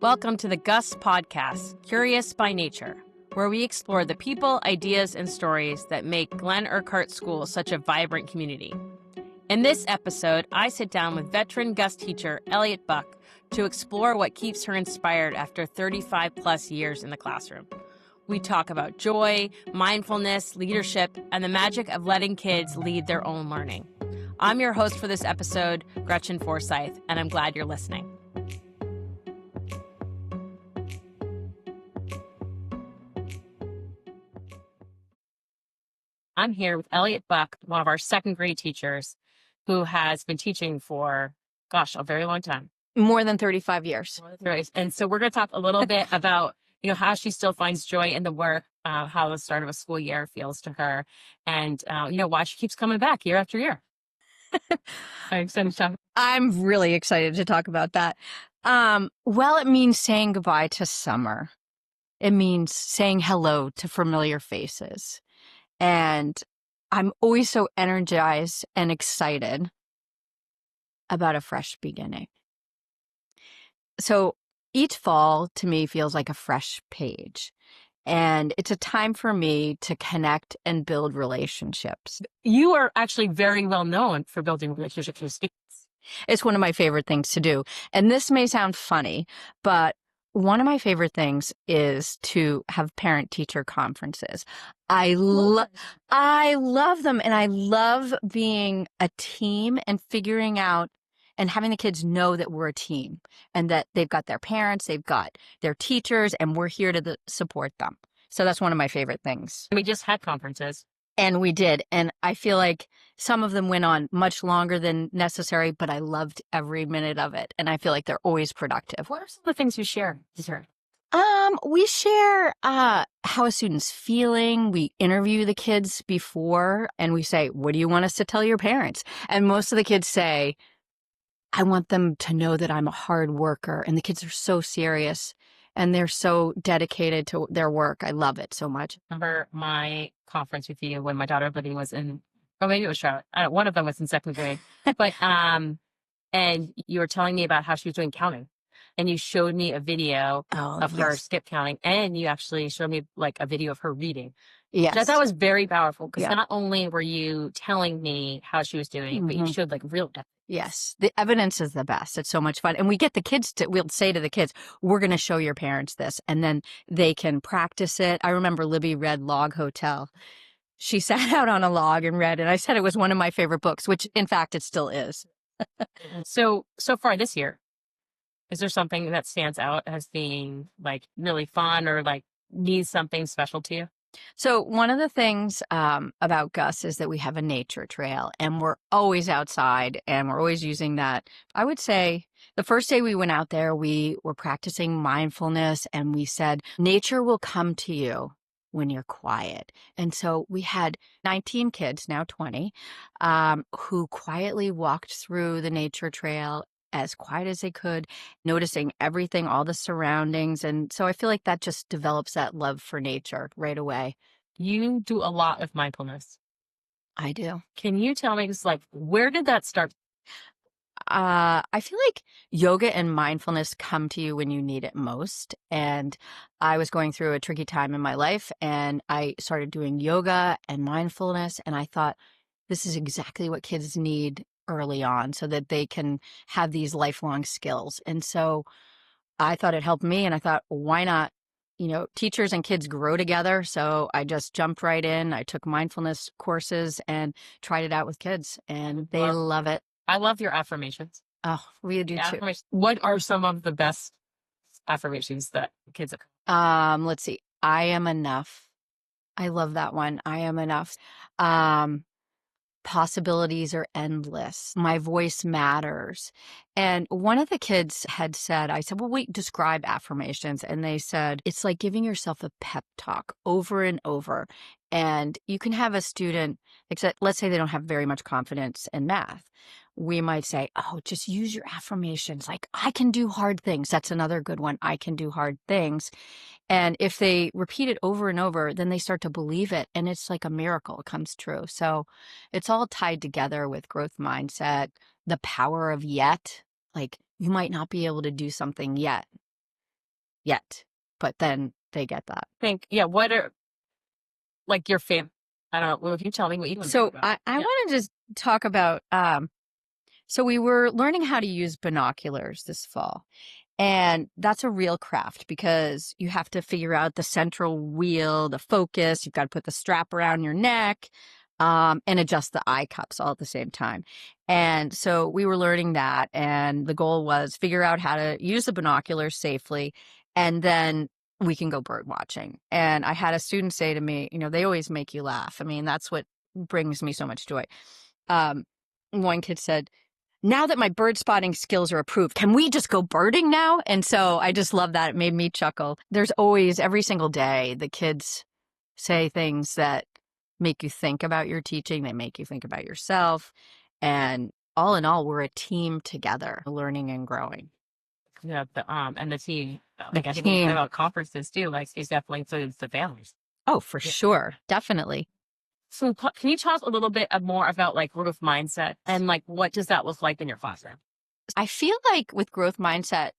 Welcome to the Gus Podcast, Curious by Nature, where we explore the people, ideas, and stories that make Glen Urquhart School such a vibrant community. In this episode, I sit down with veteran Gus teacher Elliott Buck to explore what keeps her inspired after 35 plus years in the classroom. We talk about joy, mindfulness, leadership, and the magic of letting kids lead their own learning. I'm your host for this episode, Gretchen Forsyth, and I'm glad you're listening. I'm here with Elliott Buck, one of our second grade teachers who has been teaching for, a very long time. More than 35 years. And so we're going to talk a little bit about, how she still finds joy in the work, how the start of a school year feels to her, and, why she keeps coming back year after year. I'm really excited to talk about that. Well, it means saying goodbye to summer. It means saying hello to familiar faces. And I'm always so energized and excited about a fresh beginning. So each fall to me feels like a fresh page. And it's a time for me to connect and build relationships. You are actually very well known for building relationships with students. It's one of my favorite things to do. And this may sound funny, but one of my favorite things is to have parent-teacher conferences. I love them, and I love being a team and figuring out and having the kids know that we're a team and that they've got their parents, they've got their teachers, and we're here to support them. So that's one of my favorite things. We just had conferences. And we did. And I feel like some of them went on much longer than necessary, but I loved every minute of it. And I feel like they're always productive. What are some of the things you share? We share how a student's feeling. We interview the kids before and we say, what do you want us to tell your parents? And most of the kids say, I want them to know that I'm a hard worker. And the kids are so serious and they're so dedicated to their work. I love it so much. Remember my conference with you when my daughter Libby was in, or maybe it was Charlotte. One of them was in second grade. But and you were telling me about how she was doing counting. And you showed me a video of her skip counting. And you actually showed me like a video of her reading. Yes. Which I thought was very powerful because not only were you telling me how she was doing, but you showed like real evidence. Yes. The evidence is the best. It's so much fun. And we get the kids we'll say to the kids, we're going to show your parents this. And then they can practice it. I remember Libby read Log Hotel. She sat out on a log and read, and I said it was one of my favorite books, which in fact it still is. So far this year, is there something that stands out as being like really fun or like needs something special to you? So one of the things about Gus is that we have a nature trail and we're always outside and we're always using that. I would say the first day we went out there, we were practicing mindfulness and we said, nature will come to you when you're quiet. And so we had 19 kids, now 20, who quietly walked through the nature trail as quiet as they could, noticing everything, all the surroundings. And so I feel like that just develops that love for nature right away. You do a lot of mindfulness. I do. Can you tell me just like, where did that start? I feel like yoga and mindfulness come to you when you need it most. And I was going through a tricky time in my life and I started doing yoga and mindfulness. And I thought, this is exactly what kids need early on so that they can have these lifelong skills. And so I thought it helped me and I thought, why not? Teachers and kids grow together. So I just jumped right in. I took mindfulness courses and tried it out with kids and they love it. I love your affirmations. Oh, we do too. What are some of the best affirmations that kids have? Let's see. I am enough. I love that one. I am enough. Possibilities are endless. My voice matters. And one of the kids had said, I said, well, wait, describe affirmations. And they said, it's like giving yourself a pep talk over and over. And you can have a student, except let's say they don't have very much confidence in math. We might say, oh, just use your affirmations. Like, I can do hard things. That's another good one. I can do hard things. And if they repeat it over and over, then they start to believe it. And it's like a miracle. It comes true. So it's all tied together with growth mindset, the power of yet. Like, you might not be able to do something yet, yet, but then they get that. What are like your favorite? I don't know. Well, if you tell me what you want to So talk about. I want to just talk about, so we were learning how to use binoculars this fall. And that's a real craft because you have to figure out the central wheel, the focus. You've got to put the strap around your neck, and adjust the eye cups all at the same time. And so we were learning that. And the goal was figure out how to use the binoculars safely. And then we can go bird watching. And I had a student say to me, they always make you laugh. I mean, that's what brings me so much joy. Um, One kid said, now that my bird spotting skills are approved, can we just go birding now? And so I just love that. It made me chuckle. There's always, every single day, the kids say things that make you think about your teaching. They make you think about yourself. And all in all, we're a team together, learning and growing. Yeah, and the team. The I think team. about conferences too. Like it's definitely includes the families. Oh, for sure. Definitely. So can you talk a little bit more about like growth mindset and like what does that look like in your classroom? I feel like with growth mindset,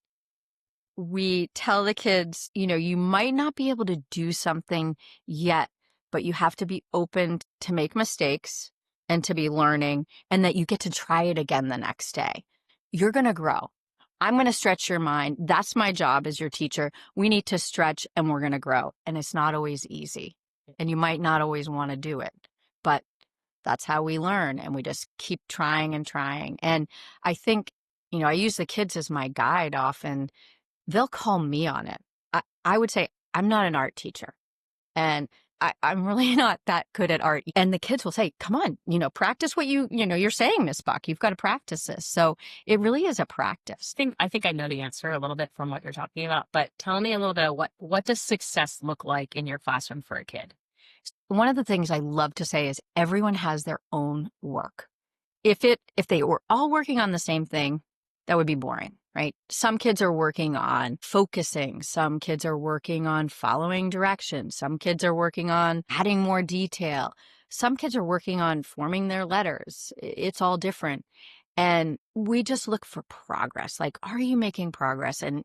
we tell the kids, you might not be able to do something yet, but you have to be open to make mistakes and to be learning, and that you get to try it again the next day. You're going to grow. I'm going to stretch your mind. That's my job as your teacher. We need to stretch and we're going to grow. And it's not always easy. And you might not always want to do it, but that's how we learn. And we just keep trying and trying. And I think, I use the kids as my guide often. They'll call me on it. I would say, I'm not an art teacher and I'm really not that good at art. And the kids will say, come on, practice what you're saying, Miss Buck, you've got to practice this. So it really is a practice. I think I know the answer a little bit from what you're talking about, but tell me a little bit of what does success look like in your classroom for a kid? One of the things I love to say is everyone has their own work. If they were all working on the same thing, that would be boring, right? Some kids are working on focusing. Some kids are working on following directions. Some kids are working on adding more detail. Some kids are working on forming their letters. It's all different. And we just look for progress. Like, are you making progress? And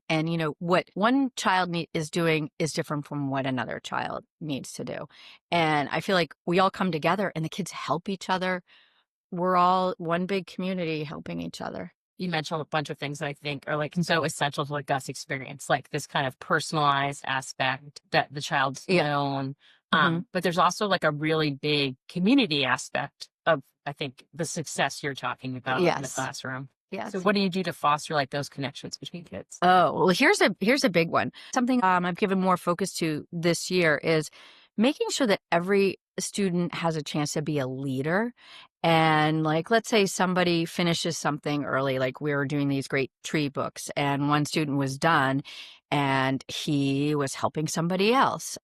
what one child is doing is different from what another child needs to do. And I feel like we all come together and the kids help each other. We're all one big community helping each other. You mentioned a bunch of things that I think are like so essential to like Gus experience, like this kind of personalized aspect that the child's known. But there's also like a really big community aspect of, I think, the success you're talking about in the classroom. Yes. So what do you do to foster like those connections between kids? Oh, well, here's a big one. Something I've given more focus to this year is making sure that every student has a chance to be a leader. And like, let's say somebody finishes something early, like we were doing these great tree books and one student was done and he was helping somebody else.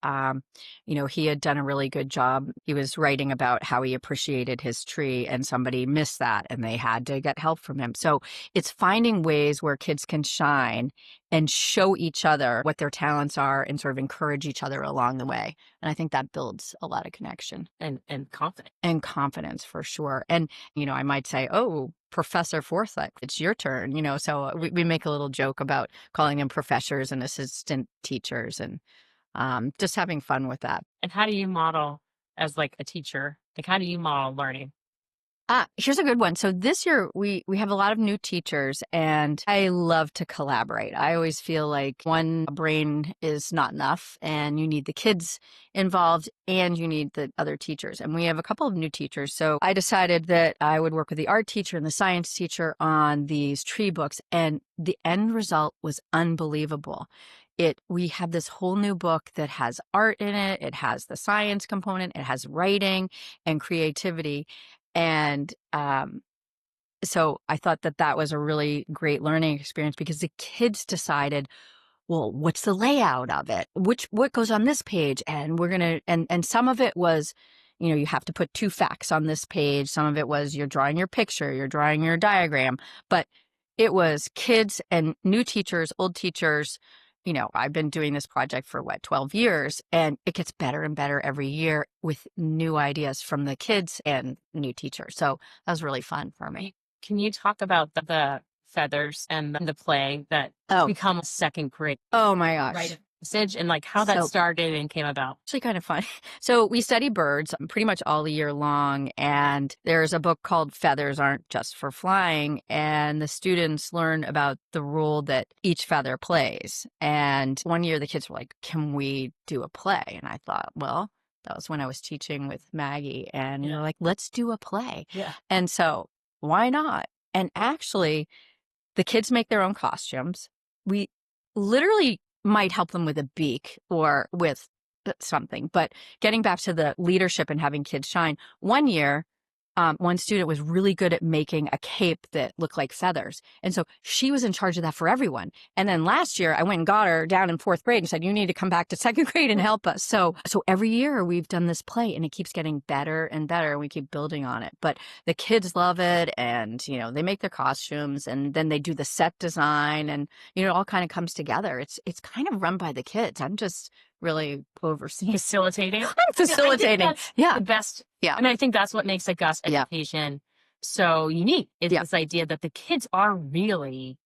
He had done a really good job. He was writing about how he appreciated his tree and somebody missed that and they had to get help from him. So it's finding ways where kids can shine and show each other what their talents are and sort of encourage each other along the way. And I think that builds a lot of connection. And confidence. And confidence for sure. And, I might say, oh, Professor Forsyth, it's your turn, so we make a little joke about calling them professors and assistant teachers and just having fun with that. And how do you model as like a teacher? Like, how do you model learning? Here's a good one. So this year we have a lot of new teachers and I love to collaborate. I always feel like one brain is not enough and you need the kids involved and you need the other teachers. And we have a couple of new teachers. So I decided that I would work with the art teacher and the science teacher on these tree books. And the end result was unbelievable. We have this whole new book that has art in it. It has the science component. It has writing and creativity. And so I thought that was a really great learning experience because the kids decided, well, what's the layout of it? What goes on this page? And we're going to, and some of it was, you have to put 2 facts on this page. Some of it was you're drawing your picture, you're drawing your diagram, but it was kids and new teachers, old teachers. I've been doing this project for 12 years and it gets better and better every year with new ideas from the kids and new teachers. So that was really fun for me. Can you talk about the feathers and the play that become a second grade. Oh my gosh. Right. Message and like how that started and came about. Actually kind of fun. So we study birds pretty much all year long, and there's a book called Feathers Aren't Just for Flying, and the students learn about the role that each feather plays. And one year the kids were like, can we do a play? And I thought, well, that was when I was teaching with Maggie, and we were like, let's do a play. Yeah. And so why not? And actually, the kids make their own costumes. We literally might help them with a beak or with something. But getting back to the leadership and having kids shine, one year, one student was really good at making a cape that looked like feathers. And so she was in charge of that for everyone. And then last year, I went and got her down in 4th grade and said, you need to come back to 2nd grade and help us. So every year we've done this play, and it keeps getting better and better, and we keep building on it. But the kids love it, and, you know, they make their costumes, and then they do the set design, and, you know, it all kind of comes together. It's kind of run by the kids. I'm just really overseeing. Facilitating. I'm facilitating. The best. Yeah. And I think that's what makes a Gus education so unique is this idea that the kids are really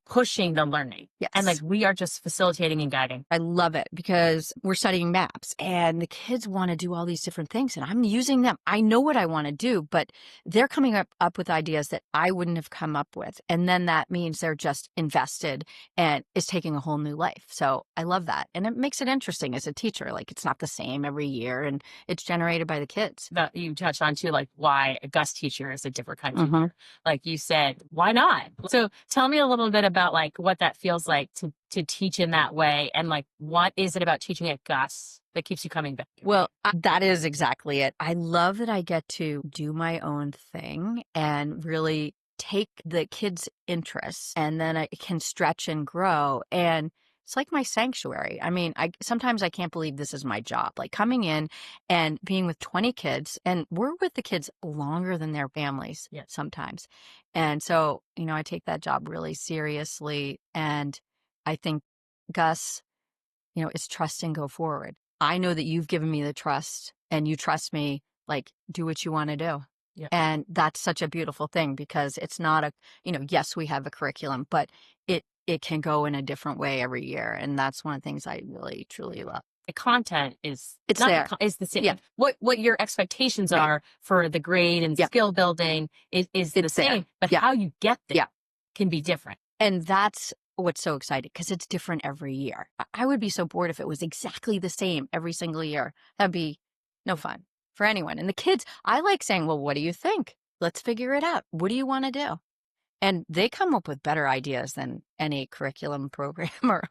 pushing the learning. Yes. And like we are just facilitating and guiding. I love it because we're studying maps, and the kids want to do all these different things, and I'm using them. I know what I want to do, but they're coming up with ideas that I wouldn't have come up with. And then that means they're just invested and it's taking a whole new life. So I love that. And it makes it interesting as a teacher. Like it's not the same every year, and it's generated by the kids. That you touched on too, like why a Gus teacher is a different kind of teacher. Like you said, why not? So tell me a little bit about like what that feels like to teach in that way, and like what is it about teaching at Gus that keeps you coming back? Well, that is exactly it. I love that I get to do my own thing and really take the kids' interests, and then I can stretch and grow. And it's like my sanctuary. I mean, sometimes I can't believe this is my job, like coming in and being with 20 kids, and we're with the kids longer than their families sometimes. And so, you know, I take that job really seriously. And I think, Gus, you know, it's trust and go forward. I know that you've given me the trust and you trust me, like do what you want to do. Yeah. And that's such a beautiful thing because it's not a, you know, yes, we have a curriculum, but it can go in a different way every year. And that's one of the things I really, truly love. The content is the same. Yeah. What your expectations are for the grade and skill building is the same, but how you get there can be different. And that's what's so exciting because it's different every year. I would be so bored if it was exactly the same every single year. That'd be no fun for anyone. And the kids, I like saying, well, what do you think? Let's figure it out. What do you want to do? And they come up with better ideas than any curriculum program or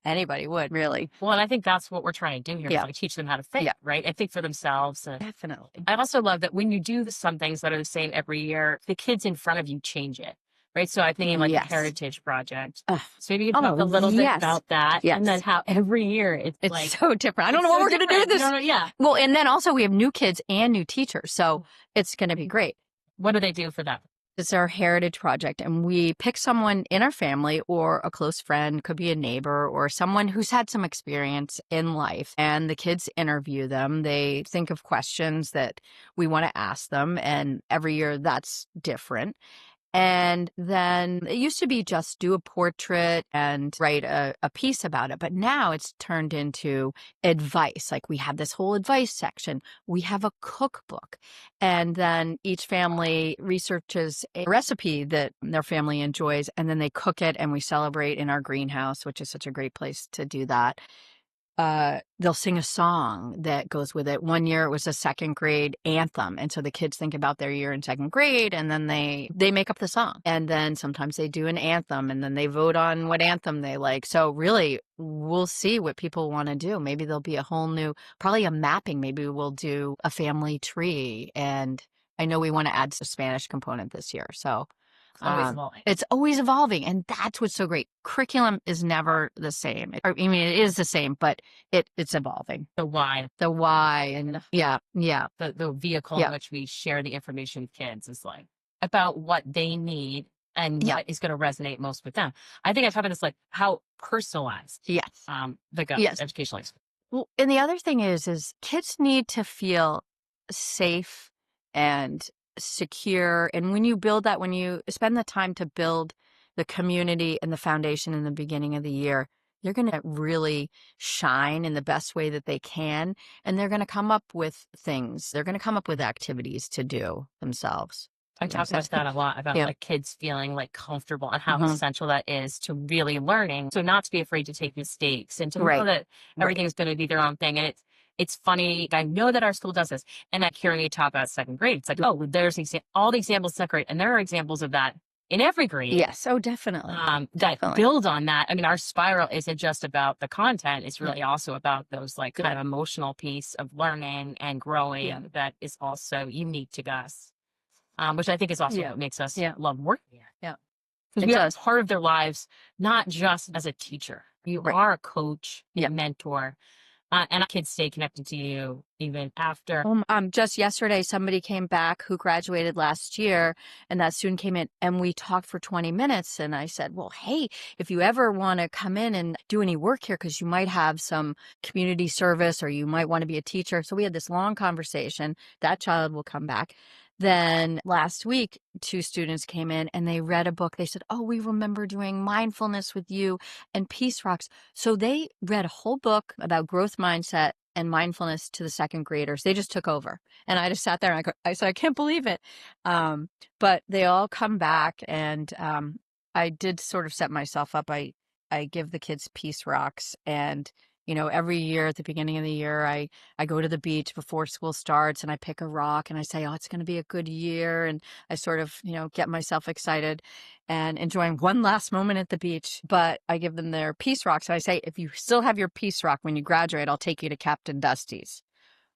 anybody would, really. Well, and I think that's what we're trying to do here. Like teach them how to think, right? And think for themselves. Definitely. I also love that when you do some things that are the same every year, the kids in front of you change it. Right. So I'm thinking like the Heritage Project. So maybe you can talk a little bit about that. Yes. And then how every year it's like so different. I don't know what we're going to do this. Well, and then also we have new kids and new teachers. So it's going to be great. What do they do for that? It's our Heritage Project, and we pick someone in our family or a close friend, could be a neighbor or someone who's had some experience in life, and the kids interview them. They think of questions that we want to ask them, and every year that's different. And then it used to be just do a portrait and write a piece about it. But now it's turned into advice. Like we have this whole advice section. We have a cookbook. And then each family researches a recipe that their family enjoys. And then they cook it and we celebrate in our greenhouse, which is such a great place to do that. They'll sing a song that goes with it. One year it was a 2nd grade anthem. And so the kids think about their year in 2nd grade and then they make up the song. And then sometimes they do an anthem and then they vote on what anthem they like. So really we'll see what people want to do. Maybe there'll be a whole new, probably a mapping. Maybe we'll do a family tree. And I know we want to add a Spanish component this year. So it's always evolving. And that's what's so great. Curriculum is never the same. I mean, it is the same, but it's evolving. The why. And the vehicle in which we share the information with kids is like about what they need and what is going to resonate most with them. I think I talked about this, like how personalized the educational experience. Well, and the other thing is kids need to feel safe and secure. And when you build that, when you spend the time to build the community and the foundation in the beginning of the year, they're going to really shine in the best way that they can. And they're going to come up with things. They're going to come up with activities to do themselves. I talk about that a lot, about like kids feeling like comfortable and how essential that is to really learning. So not to be afraid to take mistakes and to know that everything's going to be their own thing. And it's funny. I know that our school does this. And at hearing you talk about second grade, it's like, oh, there's all the examples of second grade. And there are examples of that in every grade. Yes. Oh, definitely. That build on that. I mean, our spiral isn't just about the content. It's really also about those like kind of emotional piece of learning and growing that is also unique to us. Which I think is also what makes us love working here. Yeah. Because we are part of their lives, not just as a teacher. You are a coach, a mentor, and kids stay connected to you even after. Just yesterday, somebody came back who graduated last year, and that student came in, and we talked for 20 minutes. And I said, well, hey, if you ever want to come in and do any work here, because you might have some community service or you might want to be a teacher. So we had this long conversation. That child will come back. Then last week, 2 students came in and they read a book. They said, oh, we remember doing mindfulness with you and Peace Rocks. So they read a whole book about growth mindset and mindfulness to the second graders. They just took over. And I just sat there and I said, I can't believe it. But they all come back, and I did sort of set myself up. I give the kids Peace Rocks, and every year at the beginning of the year, I go to the beach before school starts and I pick a rock and I say, oh, it's going to be a good year. And I sort of, get myself excited and enjoying one last moment at the beach. But I give them their Peace Rocks. And I say, if you still have your Peace Rock when you graduate, I'll take you to Captain Dusty's.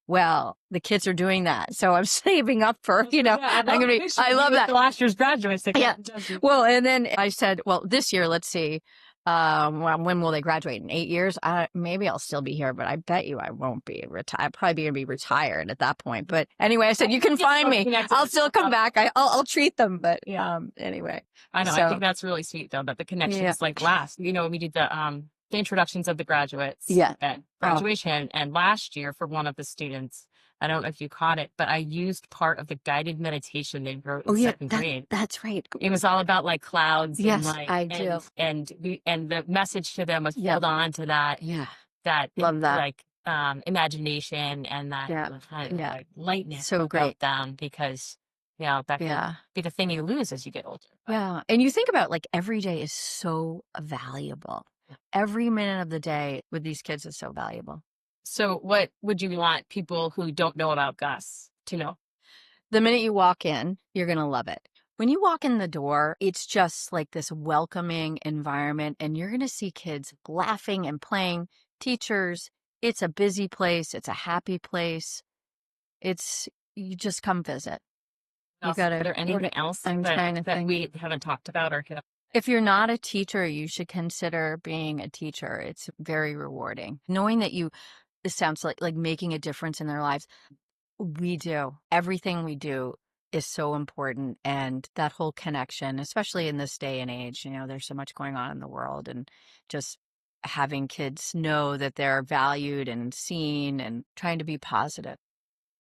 Well, the kids are doing that. So I'm saving up for, I love that. Last year's graduates. Yeah. Well, and then I said, well, this year, let's see. When will they graduate? In 8 years? Maybe I'll still be here, but I bet you I won't be retired. I'll probably going to be retired at that point. But anyway, I said, you can find me. I'll still come back. I'll treat them. But anyway. I know. I think that's really sweet, though, that the connections last. We did the introductions of the graduates at graduation. And last year for one of the students, I don't know if you caught it, but I used part of the guided meditation they wrote in second grade. That's right. It was all about like clouds. Yes, and, like, I do. And the message to them was hold on to that. Yeah. Love that. Like imagination and that kind of like lightness so great. about them, because that can be the thing you lose as you get older. Yeah. And you think about like every day is so valuable. Every minute of the day with these kids is so valuable. So what would you want people who don't know about Gus to know? The minute you walk in, you're going to love it. When you walk in the door, it's just like this welcoming environment, and you're going to see kids laughing and playing, teachers. It's a busy place. It's a happy place. You just come visit. Is there anything else that we haven't talked about or hit up? If you're not a teacher, you should consider being a teacher. It's very rewarding. Knowing that it sounds like making a difference in their lives. We do. Everything we do is so important. And that whole connection, especially in this day and age, there's so much going on in the world, and just having kids know that they're valued and seen and trying to be positive.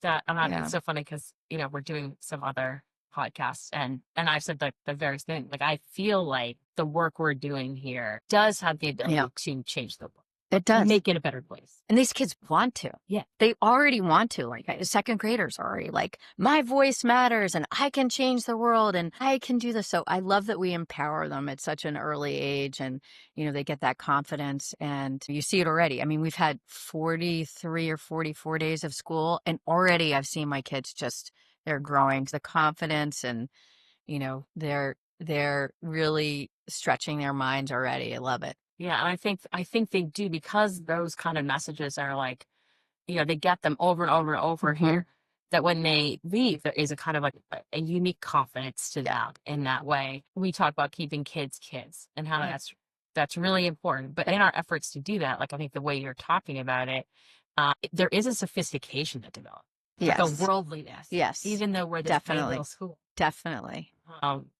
It's so funny because, we're doing some other podcasts and I've said the various things. Like, I feel like the work we're doing here does have the ability to change the world. It does. Make it a better place. And these kids want to. Yeah. They already want to. Like, second graders are already like, my voice matters and I can change the world and I can do this. So I love that we empower them at such an early age, and, they get that confidence, and you see it already. I mean, we've had 43 or 44 days of school, and already I've seen my kids they're growing the confidence, and, they're really stretching their minds already. I love it. Yeah, and I think they do, because those kind of messages are like, they get them over and over and over here, that when they leave, there is a kind of like a unique confidence to them in that way. We talk about keeping kids and how that's really important. But in our efforts to do that, like I think the way you're talking about it, there is a sophistication that develops. Yes. Like a worldliness. Yes. Even though we're this little school. Definitely.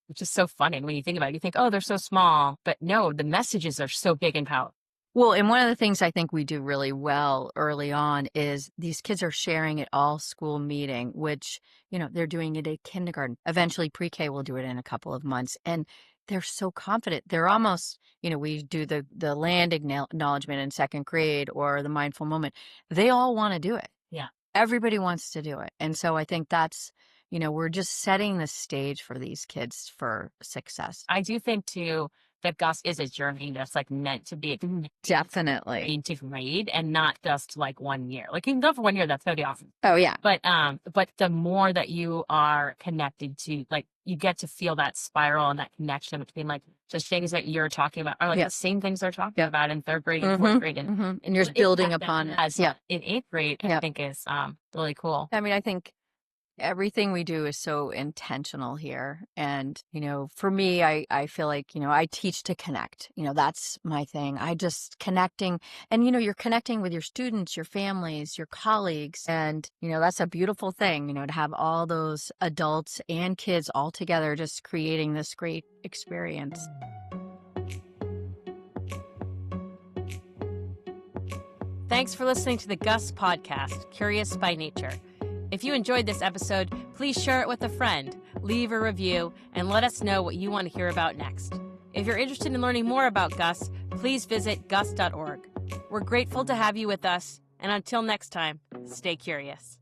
Which is so funny when you think about it. You think, oh, they're so small. But no, the messages are so big and powerful. Well, and one of the things I think we do really well early on is these kids are sharing at all school meeting, which, they're doing it at kindergarten. Eventually, pre-K will do it in a couple of months. And they're so confident. They're almost, we do the land acknowledgement in second grade or the mindful moment. They all want to do it. Yeah. Everybody wants to do it. And so I think that's, we're just setting the stage for these kids for success. I do think too that Gus is a journey that's like meant to be Definitely. into grade and not just like 1 year. Like you can go for 1 year, that's totally awesome. Oh yeah. But the more that you are connected to, like you get to feel that spiral and that connection between like the things that you're talking about are like the same things they're talking about in third grade and fourth grade, and you're just building upon it. In eighth grade, I think is really cool. I mean, I think everything we do is so intentional here. And, for me, I feel like, I teach to connect. That's my thing. I just connecting. And, you're connecting with your students, your families, your colleagues. And, that's a beautiful thing, to have all those adults and kids all together just creating this great experience. Thanks for listening to the Gus Podcast, Curious by Nature. If you enjoyed this episode, please share it with a friend, leave a review, and let us know what you want to hear about next. If you're interested in learning more about Gus, please visit gus.org. We're grateful to have you with us, and until next time, stay curious.